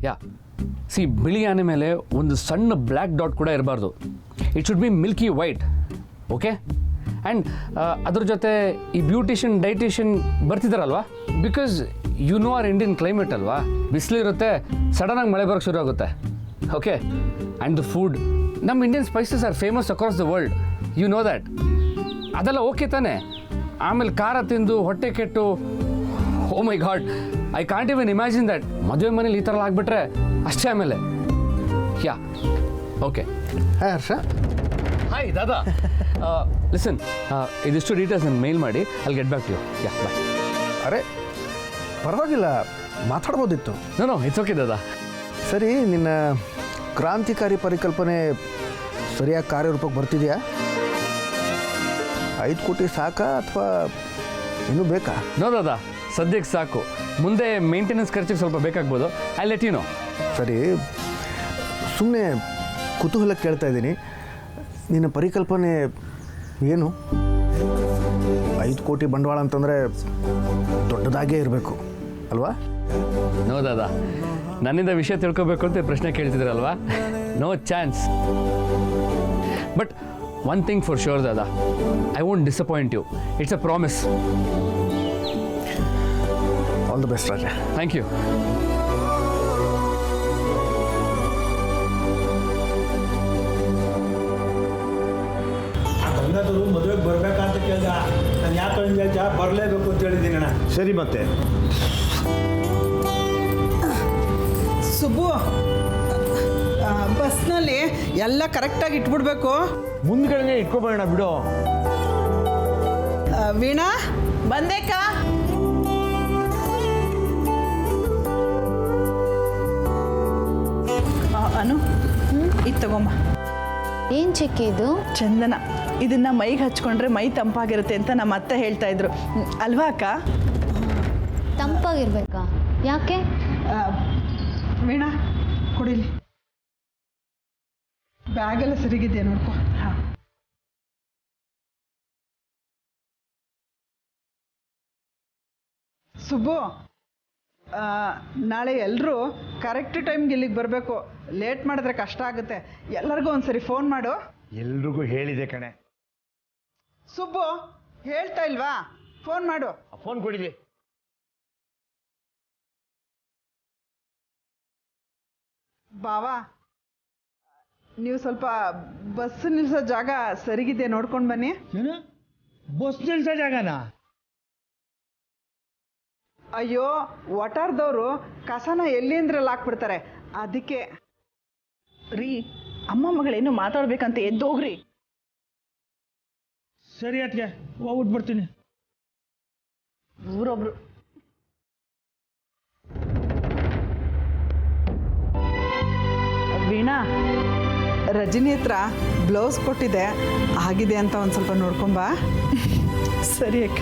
ಯಾ C ಬಿಳಿ ಆನೆ ಮೇಲೆ ಒಂದು ಸಣ್ಣ ಬ್ಲ್ಯಾಕ್ ಡಾಟ್ ಕೂಡ ಇರಬಾರ್ದು. It should be milky white. Okay, and ಅದ್ರ ಜೊತೆ ಈ ಬ್ಯೂಟಿಷಿಯನ್ ಡೈಟಿಷಿಯನ್ ಬರ್ತಿದ್ದಾರಲ್ವಾ, because you know are Indian climate ಅಲ್ವಾ, ಬಿಸಿಲಿರುತ್ತೆ, ಸಡನ್ನಾಗಿ ಮಳೆ ಬರೋಕ್ಕೆ ಶುರು ಆಗುತ್ತೆ. ಓಕೆ, ಆ್ಯಂಡ್ ದ ಫುಡ್, ನಮ್ಮ Indian spices are famous across the world, you know that. ಅದೆಲ್ಲ ಓಕೆ ತಾನೆ. ಆಮೇಲೆ ಖಾರ ತಿಂದು ಹೊಟ್ಟೆ ಕೆಟ್ಟು, oh my god, I can't even imagine that. ಮದುವೆ ಮನೇಲಿ ಈ ಥರ ಆಗಿಬಿಟ್ರೆ ಅಷ್ಟೇ. ಆಮೇಲೆ ಯಾ ಓಕೆ. ಹಾಯ್ ಹರ್ಷ. ಹಾಯ್ ದಾದಾ. ಲಿಸನ್, ಇದಿಷ್ಟು ಡೀಟೇಲ್ಸ್ ನಾನು ಮೇಲ್ ಮಾಡಿ ಅಲ್ಲಿ ಗೆಟ್ ಬ್ಯಾಕ್ ಟು ಯು. ಯಾ ಬಾಯ್. ಅರೆ ಪರವಾಗಿಲ್ಲ, ಮಾತಾಡ್ಬೋದಿತ್ತು. ನೋ ಇಟ್ಸ್ ಓಕೆ ದಾದಾ. ಸರಿ, ನಿನ್ನ ಕ್ರಾಂತಿಕಾರಿ ಪರಿಕಲ್ಪನೆ ಸರಿಯಾಗಿ ಕಾರ್ಯರೂಪಕ್ಕೆ ಬರ್ತಿದೆಯಾ? 5 ಕೋಟಿ ಸಾಕಾ ಅಥವಾ ಇನ್ನೂ ಬೇಕಾ? ನೋ ದಾದಾ, ಸದ್ಯಕ್ಕೆ ಸಾಕು. ಮುಂದೆ ಮೇಂಟೆನೆನ್ಸ್ ಖರ್ಚಿಗೆ ಸ್ವಲ್ಪ ಬೇಕಾಗ್ಬೋದು. I let you know. ಸರಿ, ಸುಮ್ಮನೆ ಕುತೂಹಲ ಕೇಳ್ತಾ ಇದ್ದೀನಿ, ನಿನ್ನ ಪರಿಕಲ್ಪನೆ ಏನು? 5 ಕೋಟಿ ಬಂಡವಾಳ ಅಂತಂದರೆ ದೊಡ್ಡದಾಗೇ ಇರಬೇಕು ಅಲ್ವಾ? ನೋ ದಾದಾ, ನನ್ನಿಂದ ವಿಷಯ ತಿಳ್ಕೊಬೇಕು ಅಂತ ಪ್ರಶ್ನೆ ಕೇಳ್ತಿದ್ರಲ್ವಾ? No chance. But one thing for sure ದಾದಾ, I won't disappoint you. It's a promise. All the best Raja. Thank you. Gangadhar ಮದುವೆಗೆ ಬರ್ಬೇಕಂತ ಕೇಳ್ದ. ನಾನು ಯಾಕೆ ಹೇಳಿದ ಬರಲೇಬೇಕು ಅಂತ ಹೇಳಿದ್ದೀನಿ ಅಣ್ಣ. ಸರಿ, ಮತ್ತೆ ಸುಬ್ಬು, ಬಸ್ನಲ್ಲಿ ಎಲ್ಲ ಕರೆಕ್ಟಾಗಿ ಇಟ್ಬಿಡ್ಬೇಕು. ಮುಂದ್ಗಡೆ ಇಟ್ಕೊಬೇಡ ಬಿಡು. ವೀಣಾ ಬಂದೇಕ? ಅನು, ಇದು ತಗೊಂಬ. ಏನು ಚಿಕ್ಕಿ ಇದು? ಚಂದನ. ಇದನ್ನ ಮೈಗೆ ಹಚ್ಕೊಂಡ್ರೆ ಮೈ ತಂಪಾಗಿರುತ್ತೆ ಅಂತ ನಮ್ಮ ಅತ್ತೆ ಹೇಳ್ತಾ ಇದ್ರು, ಅಲ್ವಾ ಅಕ್ಕ? ತಂಪಾಗಿರ್ಬೇಕಾ? ಯಾಕೆ? ವೀಣಾ ಕೊಡಿಲಿ. ಬ್ಯಾಗೆಲ್ಲ ಸರಿಗಿದೆಯಾ ನೋಡ್ಕೊ. ಹಾಂ. ಸುಬ್ಬು, ನಾಳೆ ಎಲ್ಲರೂ ಕರೆಕ್ಟ್ ಟೈಮ್ಗೆ ಇಲ್ಲಿಗೆ ಬರಬೇಕು. ಲೇಟ್ ಮಾಡಿದ್ರೆ ಕಷ್ಟ ಆಗುತ್ತೆ. ಎಲ್ಲರಿಗೂ ಒಂದ್ಸರಿ ಫೋನ್ ಮಾಡು. ಎಲ್ರಿಗೂ ಹೇಳಿದೆ ಕಣೆ. ಸುಬ್ಬು, ಹೇಳ್ತಾ ಇಲ್ವಾ? ಫೋನ್ ಮಾಡು. ಫೋನ್ ಕೊಡಿಲಿ. ಬಾವಾ, ನೀವು ಸ್ವಲ್ಪ ಬಸ್ ನಿಲ್ಸೋ ಜಾಗ ಸರಿಗಿದೆ ನೋಡ್ಕೊಂಡು ಬನ್ನಿ. ಏನು ಬಸ್ ನಿಲ್ಸೋ ಜಾಗನ? ಅಯ್ಯೋ, ಒಟಾರ್ದವರು ಕಸನ ಎಲ್ಲಿ ಅಂದ್ರಲ್ಲಿ ಹಾಕ್ಬಿಡ್ತಾರೆ, ಅದಕ್ಕೆ. ರೀ, ಅಮ್ಮ ಮಗಳೇನು ಮಾತಾಡ್ಬೇಕಂತ ಎದ್ದೋಗ್ರಿ. ಸರಿ ಅದಕ್ಕೆ ಹೋಗ್ಬಿಟ್ಟು ಬರ್ತೀನಿ. ಊರೊಬ್ರು. ವೀಣಾ, ರಜನಿ ಹತ್ರ ಬ್ಲೌಸ್ ಕೊಟ್ಟಿದೆ, ಆಗಿದೆ ಅಂತ ಒಂದು ಸ್ವಲ್ಪ ನೋಡ್ಕೊಂಬ. ಸರಿ ಅಕ್ಕ.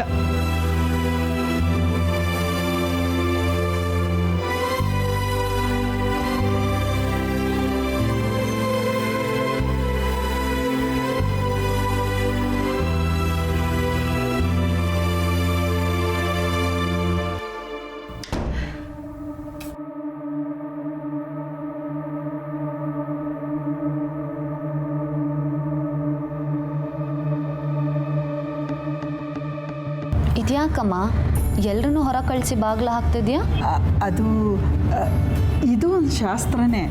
ಇದ್ಯಾಕಮ್ಮ ಎಲ್ಲರನ್ನೂ ಹೊರ ಕಳಿಸಿ ಬಾಗ್ಲ ಹಾಕ್ತಿದ್ಯಾ? ಅದು ಇದು ಒಂದು ಶಾಸ್ತ್ರನೇ.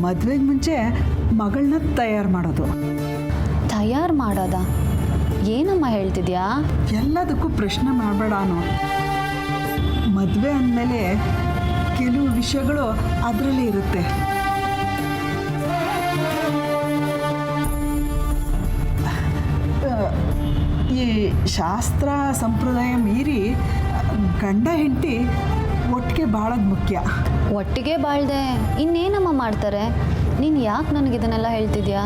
ಮದುವೆಗೆ ಮುಂಚೆ ಮಗಳನ್ನ ತಯಾರು ಮಾಡೋದು. ತಯಾರು ಮಾಡೋದ? ಏನಮ್ಮ ಹೇಳ್ತಿದ್ಯಾ? ಎಲ್ಲದಕ್ಕೂ ಪ್ರಶ್ನೆ ಮಾಡಬೇಡ. ಮದುವೆ ಅಂದಮೇಲೆ ಕೆಲವು ವಿಷಯಗಳು ಅದರಲ್ಲಿ ಇರುತ್ತೆ. ಈ ಶಾಸ್ತ್ರ ಸಂಪ್ರದಾಯ ಮೀರಿ ಗಂಡ ಹೆಂಡತಿ ಒಟ್ಟಿಗೆ ಬಾಳೋದು ಮುಖ್ಯ. ಒಟ್ಟಿಗೆ ಬಾಳ್ದೆ ಇನ್ನೇನಮ್ಮ ಮಾಡ್ತಾರೆ? ನೀನು ಯಾಕೆ ನನಗಿದನ್ನೆಲ್ಲ ಹೇಳ್ತಿದ್ಯಾ?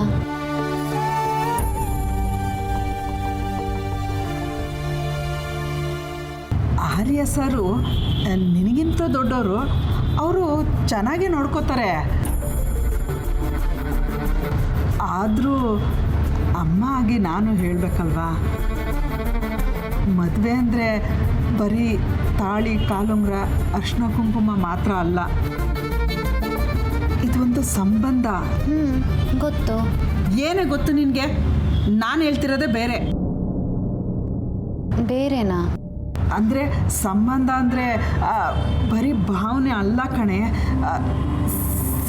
ಆರ್ಯ ಸರು ನಿನಗಿಂತ ದೊಡ್ಡವರು, ಅವರು ಚೆನ್ನಾಗಿ ನೋಡ್ಕೋತಾರೆ. ಆದರೂ ಅಮ್ಮ ಆಗಿ ನಾನು ಹೇಳಬೇಕಲ್ವಾ, ಮದುವೆ ಅಂದರೆ ಬರೀ ತಾಳಿ ಕಾಲುಂಗ್ರ ಅರ್ಶಿನ ಕುಂಕುಮ ಮಾತ್ರ ಅಲ್ಲ. ಒಂದು ಸಂಬಂಧ. ಗೊತ್ತು. ಏನೇ ಗೊತ್ತು ನಿನಗೆ? ನಾನು ಹೇಳ್ತಿರೋದೇ ಬೇರೆ. ಬೇರೆನಾ? ಅಂದರೆ ಸಂಬಂಧ ಅಂದರೆ ಬರೀ ಭಾವನೆ ಅಲ್ಲ ಕಣೆ.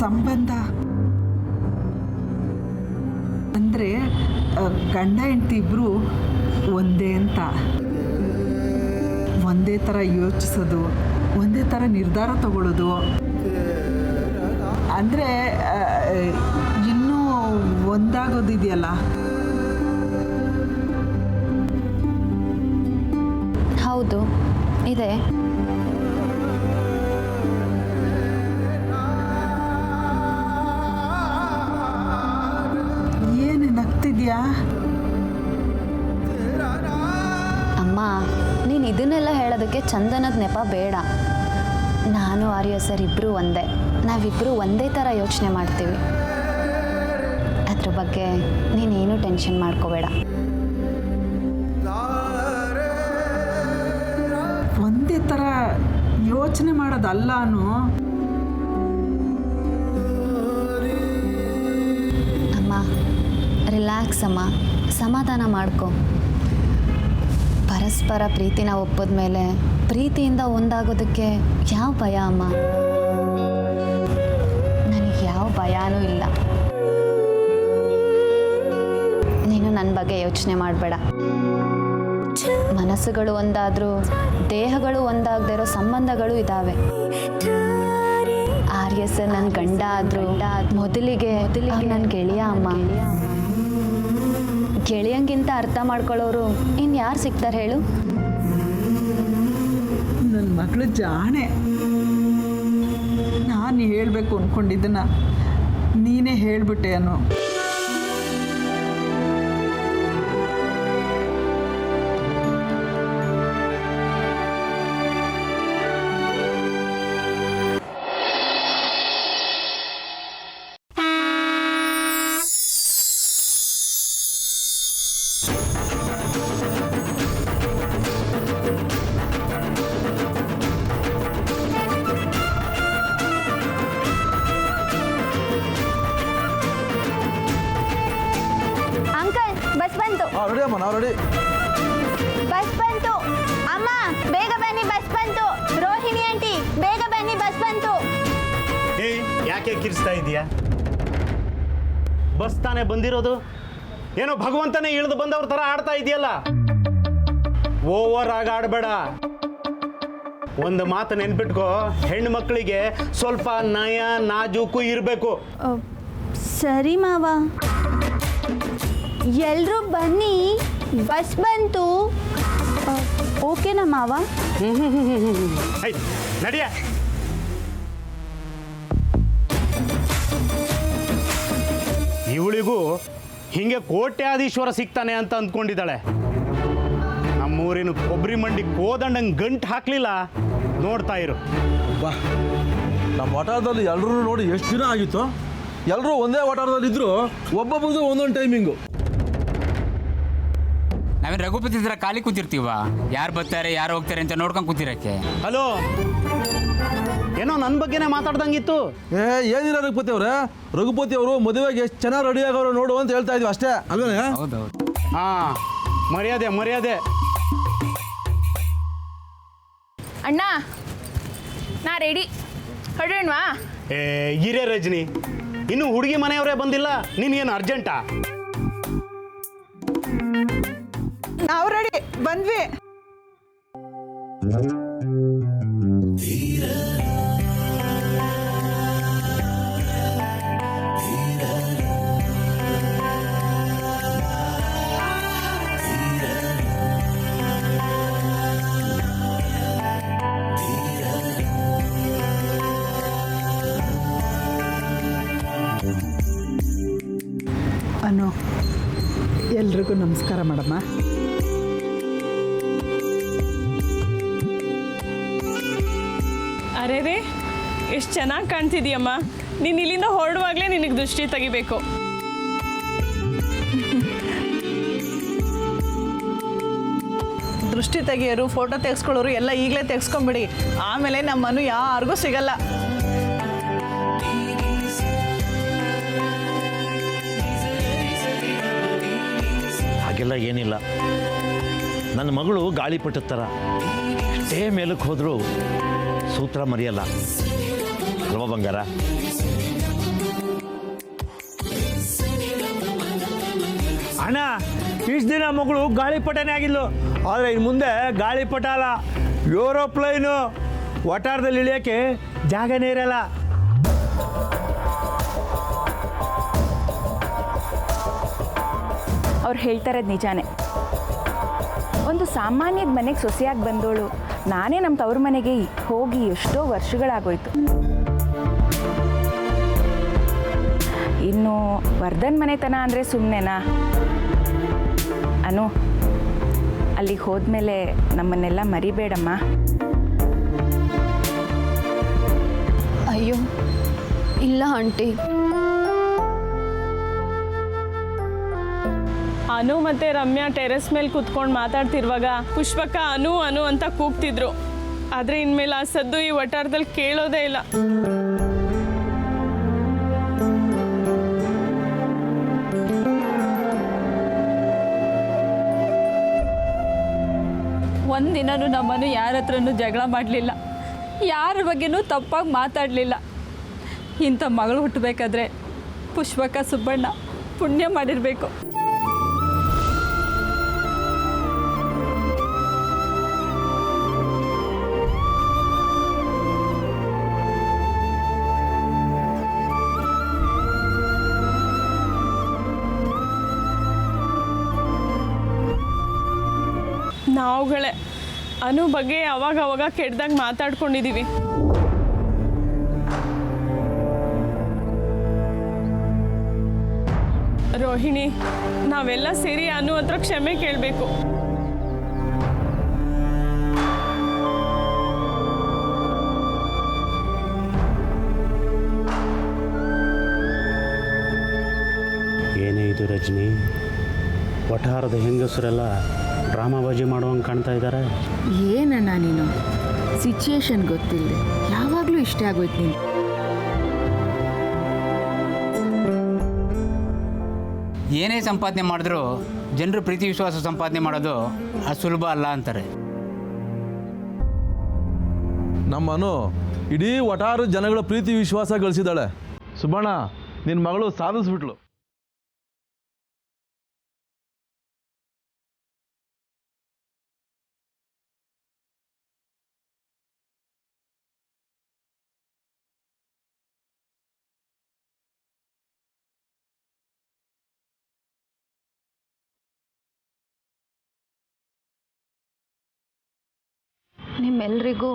ಸಂಬಂಧ ಅಂದರೆ ಗಂಡ ಹೆಂಡತಿ ಇಬ್ಬರು ಒಂದೇ ಅಂತ, ಒಂದೇ ಥರ ಯೋಚಿಸೋದು, ಒಂದೇ ಥರ ನಿರ್ಧಾರ ತಗೊಳ್ಳೋದು. ಅಂದರೆ ಇನ್ನೂ ಒಂದಾಗೋದಿದೆಯಲ್ಲ. ಹೌದು ಇದೆ. ಏನು ನಗ್ತಿದ್ಯಾ? ಅಮ್ಮ, ನೀನು ಇದನ್ನೆಲ್ಲ ಹೇಳೋದಕ್ಕೆ ಚಂದನದ ನೆಪ ಬೇಡ. ನಾನು ಆರ್ಯ ಸರ್ ಇಬ್ಬರು ಒಂದೇ. ನಾವಿಬ್ಬರು ಒಂದೇ ಥರ ಯೋಚನೆ ಮಾಡ್ತೀವಿ. ಅದ್ರ ಬಗ್ಗೆ ನೀನೇನು ಟೆನ್ಷನ್ ಮಾಡ್ಕೋಬೇಡ. ಒಂದೇ ಥರ ಯೋಚನೆ ಮಾಡೋದಲ್ಲ. ಅಮ್ಮ ರಿಲ್ಯಾಕ್ಸ್ ಅಮ್ಮ, ಸಮಾಧಾನ ಮಾಡ್ಕೊ. ಪರಸ್ಪರ ಪ್ರೀತಿನ ಒಪ್ಪದ ಮೇಲೆ ಪ್ರೀತಿಯಿಂದ ಒಂದಾಗೋದಕ್ಕೆ ಯಾವ ಭಯ ಅಮ್ಮ? ನನಗೆ ಯಾವ ಭಯನೂ ಇಲ್ಲ. ನೀನು ನನ್ನ ಬಗ್ಗೆ ಯೋಚನೆ ಮಾಡಬೇಡ. ಮನಸ್ಸುಗಳು ಒಂದಾದರೂ ದೇಹಗಳು ಒಂದಾಗದೇ ಇರೋ ಸಂಬಂಧಗಳು ಇದ್ದಾವೆ. ಆರ್ಯ ಸರ್ ನನ್ನ ಗಂಡ ಆದರೂ ಮೊದಲಿಗೆ ನನ್ನ ಗೆಳೆಯ ಅಮ್ಮ. ಗೆಳೆಯಂಗಿಂತ ಅರ್ಥ ಮಾಡ್ಕೊಳ್ಳೋರು ಇನ್ಯಾರು ಸಿಗ್ತಾರೆ ಹೇಳು? ನನ್ನ ಮಗಳು ಜಾಣೆ. ನಾನು ಹೇಳಬೇಕು ಅಂದ್ಕೊಂಡಿದ್ದನ್ನ ನೀನೇ ಹೇಳಿಬಿಟ್ಟೆ ಅನ್ನೋ. ರೆಡಿ ಅಮ್ಮ, ನಾವು ರೆಡಿ. ಬಸ್ ಬಂತು ಅಮ್ಮ, ಬೇಗ ಬನ್ನಿ, ಬಸ್ ಬಂತು. ರೋಹಿಣಿ ಆಂಟಿ ಬೇಗ ಬನ್ನಿ, ಬಸ್ ಬಂತು. ಏಯ್, ಯಾಕೆ ಕಿರ್ಸ್ತಾ ಇದೀಯಾ? ಬಸ್ ತಾನೇ ಬಂದಿರೋದು. ಏನೋ ಭಗವಂತನೇ ಇಳಿದು ಬಂದವ್ರ ಥರ ಆಡ್ತಾ ಇದೆಯಲ್ಲ. ಓವರ್ ಆಗಿ ಆಡಬೇಡ. ಒಂದು ಮಾತು ನೆನ್ಪಿಟ್ಕೋ, ಹೆಣ್ಣು ಮಕ್ಕಳಿಗೆ ಸ್ವಲ್ಪ ನಯ ನಾಜೂಕು ಇರಬೇಕು. ಸರಿ ಮಾವ, ಎಲ್ಲರೂ ಬನ್ನಿ, ಬಸ್ ಬಂತು. ಓಕೆನಾ ಮಾವ? ಆಯ್ತು, ನಡಿಯ. ಇವಳಿಗೂ ಹಿಂಗೆ ಕೋಟ್ಯಾಧೀಶ್ವರ ಸಿಗ್ತಾನೆ ಅಂತ ಅಂದ್ಕೊಂಡಿದ್ದಾಳೆ. ನಮ್ಮೂರಿನ ಕೊಬ್ಬರಿ ಮಂಡಿ ಕೋದಂಡಂಗೆ ಗಂಟು ಹಾಕ್ಲಿಲ್ಲ. ನೋಡ್ತಾ ಇರು. ಬಾ, ನಮ್ಮ ವಟಾರದಲ್ಲಿ ಎಲ್ಲರೂ ನೋಡಿ ಎಷ್ಟು ದಿನ ಆಗಿತ್ತು. ಎಲ್ಲರೂ ಒಂದೇ ವಟಾರದಲ್ಲಿ ಇದ್ರು, ಒಬ್ಬೊಬ್ಬರು ಒಂದೊಂದು ಟೈಮಿಂಗು. ನಾವೇನು ರಘುಪತಿ ಹತ್ರ ಖಾಲಿ ಕೂತಿರ್ತೀವ? ಯಾರು ಬರ್ತಾರೆ ಯಾರು ಹೋಗ್ತಾರೆ ಅಂತ ನೋಡ್ಕೊಂಡು ಕೂತಿರಕ್ಕೆ. ಹಲೋ, ಏನೋ ನನ್ನ ಬಗ್ಗೆನೇ ಮಾತಾಡ್ದಂಗಿತ್ತು. ಏನಿಲ್ಲ ರಘುಪತಿ ಅವರೇ, ರಘುಪತಿ ಅವರು ಮದುವೆಗೆ ಎಷ್ಟು ಚೆನ್ನಾಗಿ ರೆಡಿ ಆಗೋರು ನೋಡು ಅಂತ ಹೇಳ್ತಾ ಇದ್ವಿ ಅಷ್ಟೇ ಅಲ್ವೇ? ಹೌದೌದು. ಹಾಂ, ಮರ್ಯಾದೆ ಮರ್ಯಾದೆ. ಅಣ್ಣ, ನಾ ರೆಡಿ, ಹೊರಡೋಣವಾ? ಹಿರೇ ರಜನಿ, ಇನ್ನು ಹುಡುಗಿ ಮನೆಯವರೇ ಬಂದಿಲ್ಲ. ನಿನಗೇನು ಅರ್ಜೆಂಟಾ? ನಾವು ರೆಡಿ, ಬಂದ್ವಿ. ಅನು, ಎಲ್ರಿಗೂ ನಮಸ್ಕಾರ ಮಾಡಮ್ಮ. ಅರೆ ರೇ, ಎಷ್ಟು ಚೆನ್ನಾಗಿ ಕಾಣ್ತಿದೀಯಮ್ಮ. ನೀನು ಇಲ್ಲಿಂದ ಹೊರಡುವಾಗಲೇ ನಿನಗೆ ದೃಷ್ಟಿ ತೆಗಿಬೇಕು. ದೃಷ್ಟಿ ತೆಗಿಯೋರು, ಫೋಟೋ ತೆಗೆಸ್ಕೊಳ್ಳೋರು ಎಲ್ಲ ಈಗಲೇ ತೆಗೆಸ್ಕೊಂಬಿಡಿ. ಆಮೇಲೆ ನಮ್ಮನ್ನು ಯಾರಿಗೂ ಸಿಗಲ್ಲ. ಏನಿಲ್ಲ. ನನ್ನ ಮಗಳು ಗಾಳಿಪಟದ ಥರ ಎಷ್ಟೇ ಮೇಲಕ್ಕೆ ಹೋದರೂ ಸೂತ್ರ ಮರೆಯಲ್ಲ ಅಲ್ವಾ ಬಂಗಾರ? ಅಣ್ಣ ಇಷ್ಟು ದಿನ ಮಗಳು ಗಾಳಿಪಟನೇ ಆಗಿದ್ಲು, ಆದರೆ ಇನ್ನು ಮುಂದೆ ಗಾಳಿಪಟ ಅಲ್ಲ, ಏರೋಪ್ಲೈನು. ವಟಾರದಲ್ಲಿ ಇಳಿಯೋಕ್ಕೆ ಜಾಗನೇ ಇರಲ್ಲ. ಅವ್ರು ಹೇಳ್ತಾರದು ನಿಜಾನೇ. ಒಂದು ಸಾಮಾನ್ಯದ ಮನೆಗೆ ಸೊಸೆಯಾಗಿ ಬಂದೋಳು ನಾನೇ ನಮ್ಮ ತವ್ರ ಮನೆಗೆ ಹೋಗಿ ಎಷ್ಟೋ ವರ್ಷಗಳಾಗೋಯ್ತು. ಇನ್ನು ವರ್ಧನ್ ಮನೆತನ ಅಂದರೆ ಸುಮ್ಮನೆನಾ? ಅನು, ಅಲ್ಲಿಗೆ ಹೋದ್ಮೇಲೆ ನಮ್ಮನ್ನೆಲ್ಲ ಮರಿಬೇಡಮ್ಮ. ಅಯ್ಯೋ ಇಲ್ಲ ಆಂಟಿ. ಅನು ಮತ್ತು ರಮ್ಯಾ ಟೆರೆಸ್ ಮೇಲೆ ಕೂತ್ಕೊಂಡು ಮಾತಾಡ್ತಿರುವಾಗ ಪುಷ್ಪಕ್ಕ ಅನು ಅನು ಅಂತ ಕೂಗ್ತಿದ್ರು. ಆದರೆ ಇನ್ಮೇಲೆ ಆ ಸದ್ದು ಈ ವಟಾರದಲ್ಲಿ ಕೇಳೋದೇ ಇಲ್ಲ. ಒಂದಿನೂ ನಮ್ಮನ್ನು ಯಾರ ಹತ್ರನೂ ಜಗಳ ಮಾಡಲಿಲ್ಲ, ಯಾರ ಬಗ್ಗೆನೂ ತಪ್ಪಾಗಿ ಮಾತಾಡಲಿಲ್ಲ. ಇಂಥ ಮಗಳು ಹುಟ್ಟಬೇಕಾದ್ರೆ ಪುಷ್ಪಕ್ಕ ಸುಬ್ಬಣ್ಣ ಪುಣ್ಯ ಮಾಡಿರಬೇಕು. ನಾವುಗಳೇ ಅನು ಬಗ್ಗೆ ಅವಾಗ ಕೆಟ್ಟದಾಗ ಮಾತಾಡ್ಕೊಂಡಿದ್ದೀವಿ. ರೋಹಿಣಿ, ನಾವೆಲ್ಲ ಸೇರಿ ಅನು ಹತ್ರ ಕ್ಷಮೆ ಕೇಳಬೇಕು. ಏನೇ ಇದು ರಜನಿ, ವಠಾರದ ಹೆಂಗಸರೆಲ್ಲ ಡ್ರಾಮಾಬಾಜಿ ಮಾಡುವಂಗೆ ಕಾಣ್ತಾ ಇದ್ದಾರೆ. ಏನಣ್ಣ ನೀನು, ಸಿಚುಯೇಷನ್ ಗೊತ್ತಿಲ್ಲ, ಯಾವಾಗಲೂ ಇಷ್ಟ ಆಗೋಯ್ತು ನೀನು. ಏನೇ ಸಂಪಾದನೆ ಮಾಡಿದ್ರೂ ಜನರು ಪ್ರೀತಿ ವಿಶ್ವಾಸ ಸಂಪಾದನೆ ಮಾಡೋದು ಅದು ಸುಲಭ ಅಲ್ಲ ಅಂತಾರೆ. ನಮ್ಮನು ಇಡೀ ವಟಾರ ಜನಗಳ ಪ್ರೀತಿ ವಿಶ್ವಾಸ ಗಳಿಸಿದಾಳೆ. ಸುಬ್ಬಣ್ಣ, ನಿನ್ನ ಮಗಳು ಸಾಧಿಸ್ಬಿಟ್ಲು. ನಿಮ್ಮೆಲ್ರಿಗೂ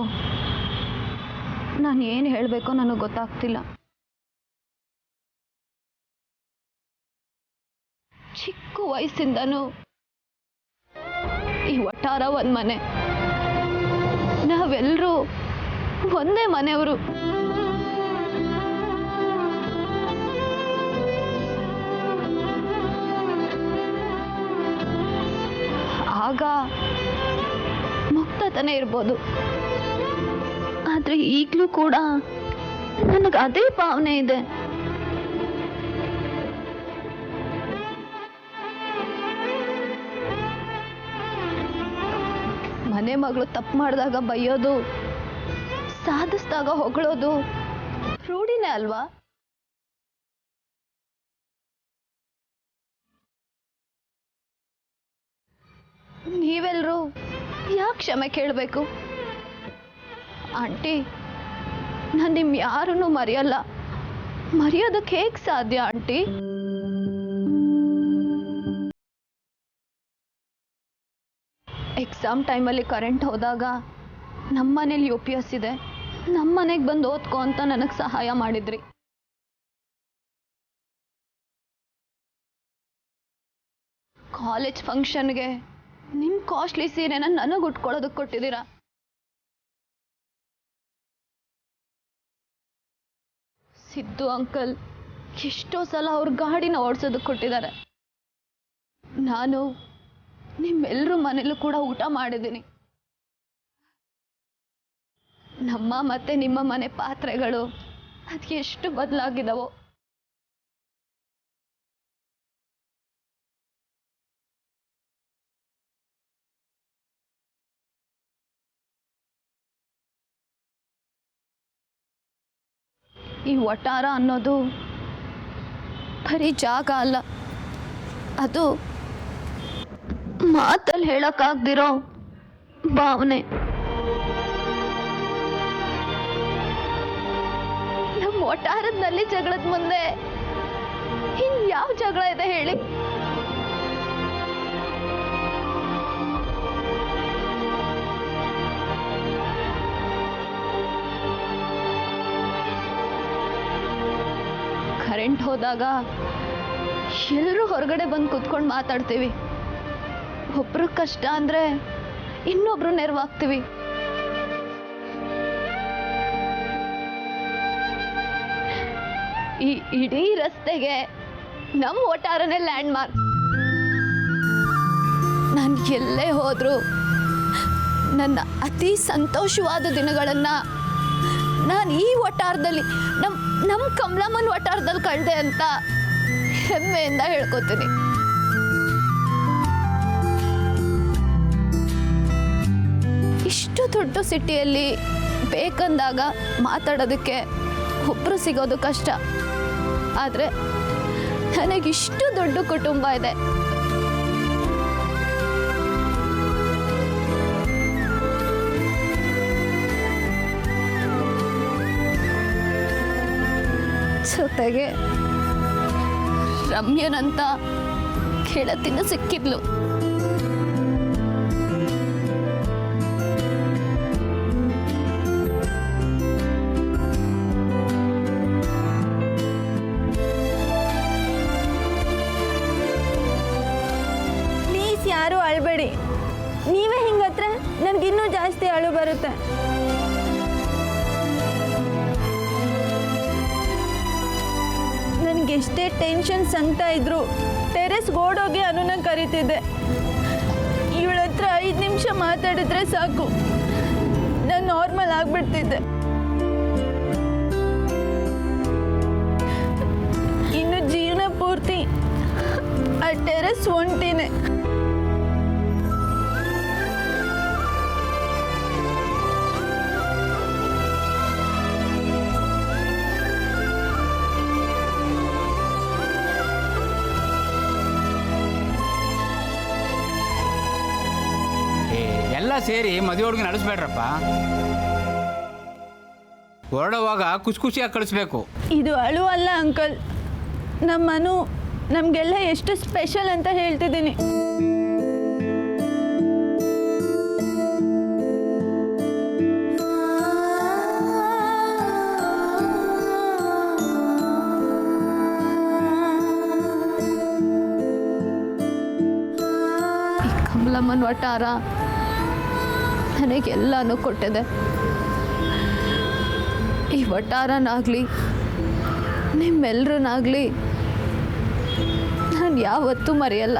ನಾನು ಏನು ಹೇಳಬೇಕೋ ನನಗೆ ಗೊತ್ತಾಗ್ತಿಲ್ಲ. ಚಿಕ್ಕ ವಯಸ್ಸಿಂದನೂ ಈ ವಟಾರ ಒಂದು ಮನೆ, ನಾವೆಲ್ಲರೂ ಒಂದೇ ಮನೆಯವರು. ಆಗ ಮುಕ್ತತನೇ ಇರ್ಬೋದು, ಆದರೆ ಈಗಲೂ ಕೂಡ ನನಗೆ ಅದೇ ಭಾವನೆ ಇದೆ. ಮನೆ ಮಗಳು ತಪ್ಪು ಮಾಡಿದಾಗ ಬೈಯೋದು, ಸಾಧಿಸಿದಾಗ ಹೊಗಳೋದು ರೂಢಿನೇ ಅಲ್ವಾ? ನೀವೆಲ್ಲರೂ ಯಾಕೆ ಕ್ಷಮೆ ಕೇಳಬೇಕು? ಆಂಟಿ, ನಾನು ನಿಮ್ಮ ಯಾರನ್ನೂ ಮರೆಯಲ್ಲ. ಮರೆಯೋದಕ್ಕೆ ಹೇಗೆ ಸಾಧ್ಯ ಆಂಟಿ? ಎಕ್ಸಾಮ್ ಟೈಮಲ್ಲಿ ಕರೆಂಟ್ ಹೋದಾಗ ನಮ್ಮ ಮನೇಲಿ UPS ಇದೆ, ನಮ್ಮ ಮನೆಗೆ ಬಂದು ಓದ್ಕೊ ಅಂತ ನನಗೆ ಸಹಾಯ ಮಾಡಿದ್ರಿ. ಕಾಲೇಜ್ ಫಂಕ್ಷನ್ಗೆ ನಿಮ್ಮ ಕಾಸ್ಟ್ಲಿ ಸೀರೆನ ನನಗೆ ಉಟ್ಕೊಳ್ಳೋದಕ್ಕೆ ಕೊಟ್ಟಿದ್ದೀರಾ. ಸಿದ್ದು ಅಂಕಲ್ ಎಷ್ಟೋ ಸಲ ಅವ್ರ ಗಾಡಿನ ಓಡಿಸೋದಕ್ಕೆ ಕೊಟ್ಟಿದ್ದಾರೆ. ನಾನು ನಿಮ್ಮೆಲ್ಲರ ಮನೇಲೂ ಕೂಡ ಊಟ ಮಾಡಿದ್ದೀನಿ. ನಮ್ಮ ಮತ್ತೆ ನಿಮ್ಮ ಮನೆ ಪಾತ್ರೆಗಳು ಅದಕ್ಕೆ ಎಷ್ಟು ಬದಲಾಗಿದ್ದಾವೋ. ಈ ವಟಾರ ಅನ್ನೋದು ಬರೀ ಜಾಗ ಅಲ್ಲ, ಅದು ಮಾತಲ್ಲಿ ಹೇಳಕ್ಕಾಗ್ದಿರೋ ಭಾವನೆ. ನಮ್ಮ ವಟಾರದಲ್ಲಿ ಜಗಳದ ಮುಂದೆ ಇನ್ಯಾವ ಜಗಳ ಇದೆ ಹೇಳಿ? ಕರೆಂಟ್ ಹೋದಾಗ ಎಲ್ಲರೂ ಹೊರಗಡೆ ಬಂದು ಕುತ್ಕೊಂಡು ಮಾತಾಡ್ತೀವಿ. ಒಬ್ರು ಕಷ್ಟ ಅಂದ್ರೆ ಇನ್ನೊಬ್ರು ನೆರವಾಗ್ತೀವಿ. ಈ ಇಡೀ ರಸ್ತೆಗೆ ನಮ್ಮ ವಟಾರನೇ ಲ್ಯಾಂಡ್ ಮಾರ್ಕ್. ನಾನು ಎಲ್ಲೇ ಹೋದ್ರು ನನ್ನ ಅತಿ ಸಂತೋಷವಾದ ದಿನಗಳನ್ನ ನಾನು ಈ ವಟಾರದಲ್ಲಿ ನಮ್ಮ ಕಮಲಮ್ಮನ ವಟಾರದಲ್ಲಿ ಕಳೆದೆ ಅಂತ ಹೆಮ್ಮೆಯಿಂದ ಹೇಳ್ಕೊತೀನಿ. ಇಷ್ಟು ದೊಡ್ಡ ಸಿಟಿಯಲ್ಲಿ ಬೇಕಂದಾಗ ಮಾತಾಡೋದಕ್ಕೆ ಒಬ್ಬರು ಸಿಗೋದು ಕಷ್ಟ. ಆದರೆ ನನಗಿಷ್ಟು ದೊಡ್ಡ ಕುಟುಂಬ ಇದೆ. ಜೊತೆಗೆ ರಮ್ಯನಂತ ಗೆಳತಿನ ಸಿಕ್ಕಿದ್ಲು. ಪ್ಲೀಸ್ ಯಾರೂ ಅಳಬೇಡಿ. ನೀವೇ ಹಿಂಗತ್ರ ನನಗಿನ್ನೂ ಜಾಸ್ತಿ ಅಳು ಬರುತ್ತೆ. ನನಗೆಷ್ಟೇ ಟೆನ್ಷನ್ ಸಂಕಟ ಇದ್ರು ಟೆರೆಸ್ ಓಡೋಗಿ ಅನುನ ಕರಿತಿದ್ದೆ. ಇವಳ ಹತ್ರ 5 ನಿಮಿಷ ಮಾತಾಡಿದ್ರೆ ಸಾಕು, ನಾನು ನಾರ್ಮಲ್ ಆಗಿಬಿಡ್ತಿದ್ದೆ. ಇನ್ನು ಜೀವನ ಪೂರ್ತಿ ಆ ಟೆರೆಸ್ ಒಂಟಿನೇ. ಎಲ್ಲ ಸೇರಿ ಮದುವೆ ಹುಡುಗಿ ನಡೆಸ್ಬೇಡ್ರಪ್ಪ. ಹೊರಡುವಾಗ ಖುಷಿಯಾಗಿ ಕಳಿಸ್ಬೇಕು. ಇದು ಅಳು ಅಲ್ಲ ಅಂಕಲ್, ನಮ್ಮ ಮನು ನಮಗೆಲ್ಲ ಎಷ್ಟು ಸ್ಪೆಷಲ್ ಅಂತ ಹೇಳ್ತಿದ್ದೀನಿ. ಈ ಕಮಲಮ್ಮನ ವಟಾರ ನನಗೆಲ್ಲನೂ ಕೊಟ್ಟಿದೆ. ಈ ವಟಾರನಾಗಲಿ ನಿಮ್ಮೆಲ್ಲರನ್ನಾಗಲಿ ನಾನು ಯಾವತ್ತೂ ಮರೆಯಲ್ಲ.